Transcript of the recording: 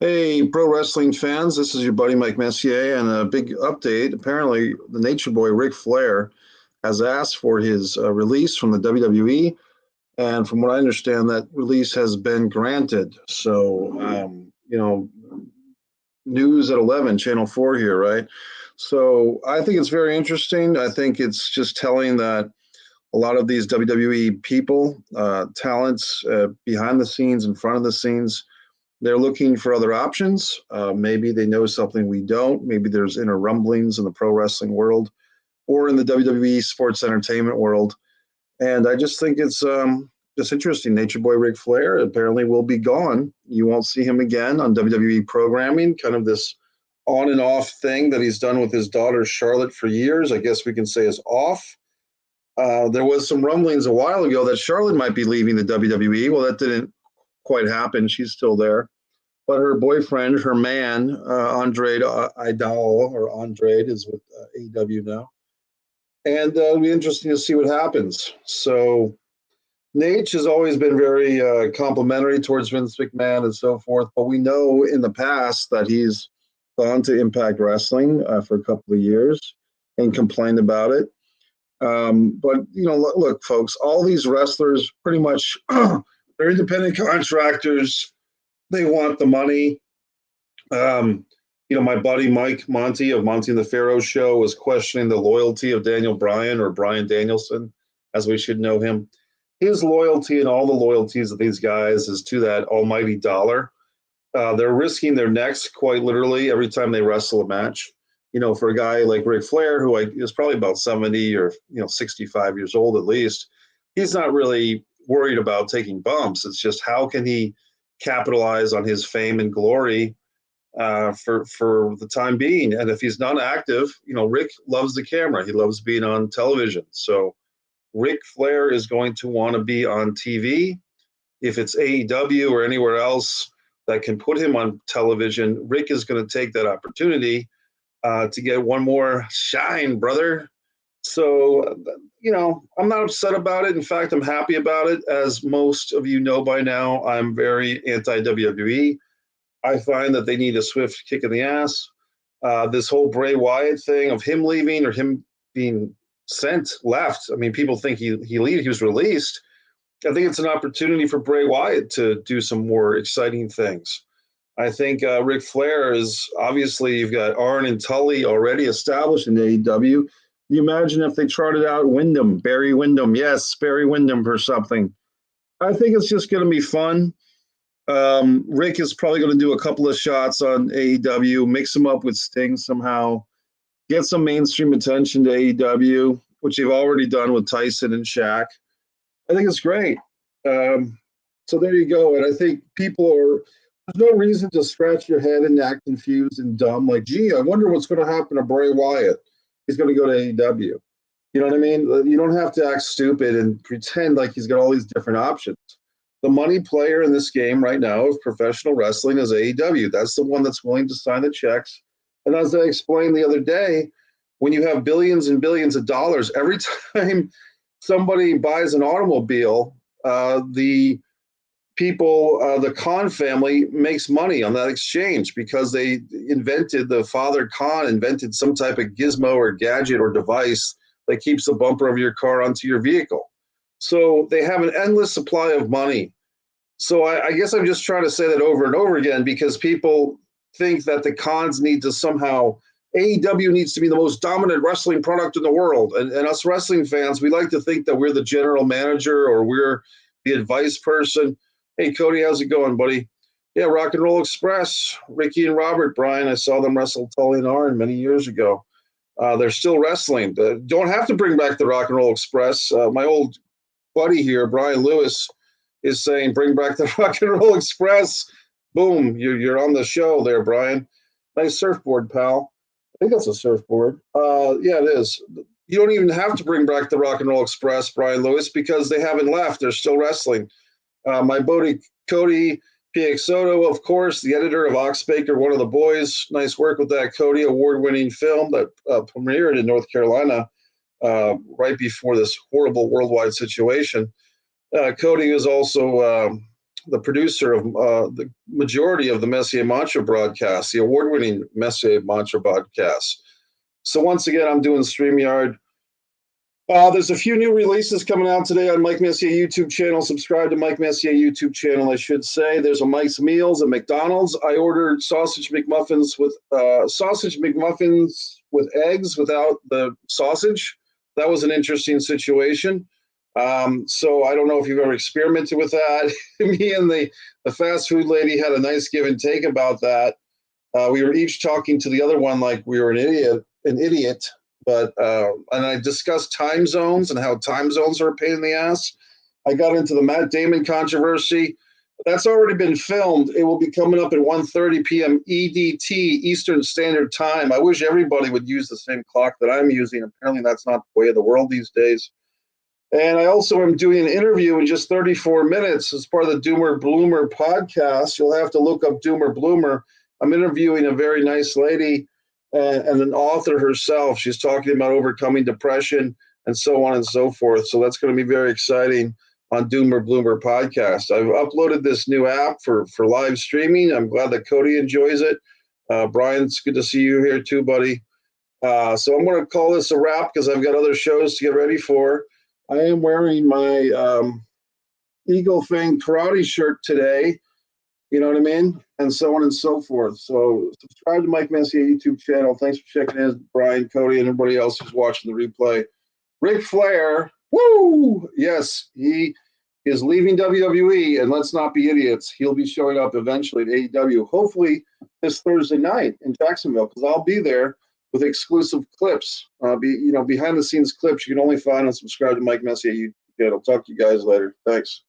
Hey, pro wrestling fans, this is your buddy Mike Messier, and a big update. Apparently, the Nature Boy Ric Flair has asked for his release from the WWE, and from what I understand, that release has been granted. News at 11, Channel 4 here, right? So I think it's very interesting. I think it's just telling that a lot of these WWE people, talents behind the scenes, in front of the scenes, they're looking for other options. Maybe they know something we don't. Maybe there's inner rumblings in the pro wrestling world or in the WWE sports entertainment world. And I just think it's just interesting. Nature Boy Ric Flair apparently will be gone. You won't see him again on WWE programming, kind of this on and off thing that he's done with his daughter Charlotte for years. I guess we can say is off. There was some rumblings a while ago that Charlotte might be leaving the WWE. Well, that didn't quite happen. She's still there. But her boyfriend, her man, Andrade Idol, or Andrade, is with AEW now. And it'll be interesting to see what happens. So Nate has always been very complimentary towards Vince McMahon and so forth. But we know in the past that he's gone to Impact Wrestling for a couple of years and complained about it. But, look, folks, all these wrestlers pretty much, they're independent contractors. They want the money. My buddy Mike Monty of Monty and the Pharaoh Show was questioning the loyalty of Daniel Bryan, or Bryan Danielson, as we should know him. His loyalty and all the loyalties of these guys is to that almighty dollar. They're risking their necks quite literally every time they wrestle a match. For a guy like Ric Flair, who is probably about 70 or 65 years old at least, he's not really worried about taking bumps. It's just how can he capitalize on his fame and glory for the time being. And if he's not active, Rick loves the camera. He loves being on television. So Ric Flair is going to want to be on TV. If it's AEW or anywhere else that can put him on television, Rick is going to take that opportunity to get one more shine, brother. So, I'm not upset about it. In fact, I'm happy about it. As most of you know by now, I'm very anti-WWE. I find that they need a swift kick in the ass. This whole Bray Wyatt thing of him leaving or him being left. I mean, people think he was released. I think it's an opportunity for Bray Wyatt to do some more exciting things. I think Ric Flair is obviously, you've got Arn and Tully already established in AEW. Can you imagine if they charted out Barry Windham? Yes, Barry Windham or something. I think it's just going to be fun. Rick is probably going to do a couple of shots on AEW, mix them up with Sting somehow, get some mainstream attention to AEW, which they've already done with Tyson and Shaq. I think it's great. So there you go. And I think there's no reason to scratch your head and act confused and dumb. Like, gee, I wonder what's going to happen to Bray Wyatt. He's going to go to AEW. You know what I mean? You don't have to act stupid and pretend like he's got all these different options. The money player in this game right now of professional wrestling is AEW. That's the one that's willing to sign the checks. And as I explained the other day, when you have billions and billions of dollars, every time somebody buys an automobile, the Khan family makes money on that exchange because the father Khan invented some type of gizmo or gadget or device that keeps the bumper of your car onto your vehicle. So they have an endless supply of money. So I guess I'm just trying to say that over and over again because people think that the Khans need to somehow, AEW needs to be the most dominant wrestling product in the world. And us wrestling fans, we like to think that we're the general manager or we're the advice person. Hey, Cody, how's it going, buddy? Yeah, Rock and Roll Express, Ricky and Robert, Brian. I saw them wrestle Tully and Arn many years ago. They're still wrestling. Don't have to bring back the Rock and Roll Express. My old buddy here, Brian Lewis, is saying, bring back the Rock and Roll Express. Boom, you're on the show there, Brian. Nice surfboard, pal. I think that's a surfboard. Yeah, it is. You don't even have to bring back the Rock and Roll Express, Brian Lewis, because they haven't left. They're still wrestling. My buddy Cody Piexoto, of course, the editor of Oxbaker, one of the boys. Nice work with that, Cody. Award-winning film that premiered in North Carolina right before this horrible worldwide situation. Cody is also the producer of the majority of the Messier Mantra broadcasts, the award-winning Messier Mantra broadcasts. So once again, I'm doing StreamYard. There's a few new releases coming out today on Mike Messier YouTube channel. Subscribe to Mike Messier YouTube channel, I should say. There's a Mike's Meals at McDonald's. I ordered sausage McMuffins with eggs without the sausage. That was an interesting situation. So I don't know if you've ever experimented with that. Me and the fast food lady had a nice give and take about that. We were each talking to the other one like we were an idiot. But and I discussed time zones and how time zones are a pain in the ass. I got into the Matt Damon controversy. That's already been filmed. It will be coming up at 1:30 p.m. EDT, Eastern Standard Time. I wish everybody would use the same clock that I'm using. Apparently that's not the way of the world these days. And I also am doing an interview in just 34 minutes as part of the Doomer Bloomer podcast. You'll have to look up Doomer Bloomer. I'm interviewing a very nice lady and an author herself. She's talking about overcoming depression and so on and so forth. So that's going to be very exciting on Doomer Bloomer podcast. I've uploaded this new app for live streaming. I'm glad that Cody enjoys it. Brian, it's good to see you here too, buddy. So I'm going to call this a wrap because I've got other shows to get ready for. I am wearing my Eagle Fang karate shirt today. You know what I mean? And so on and so forth. So subscribe to Mike Messier YouTube channel. Thanks for checking in, Brian, Cody, and everybody else who's watching the replay. Ric Flair, woo! Yes, he is leaving WWE, and let's not be idiots. He'll be showing up eventually at AEW, hopefully this Thursday night in Jacksonville, because I'll be there with exclusive clips. Behind-the-scenes clips you can only find and subscribe to Mike Messier YouTube channel. Talk to you guys later. Thanks.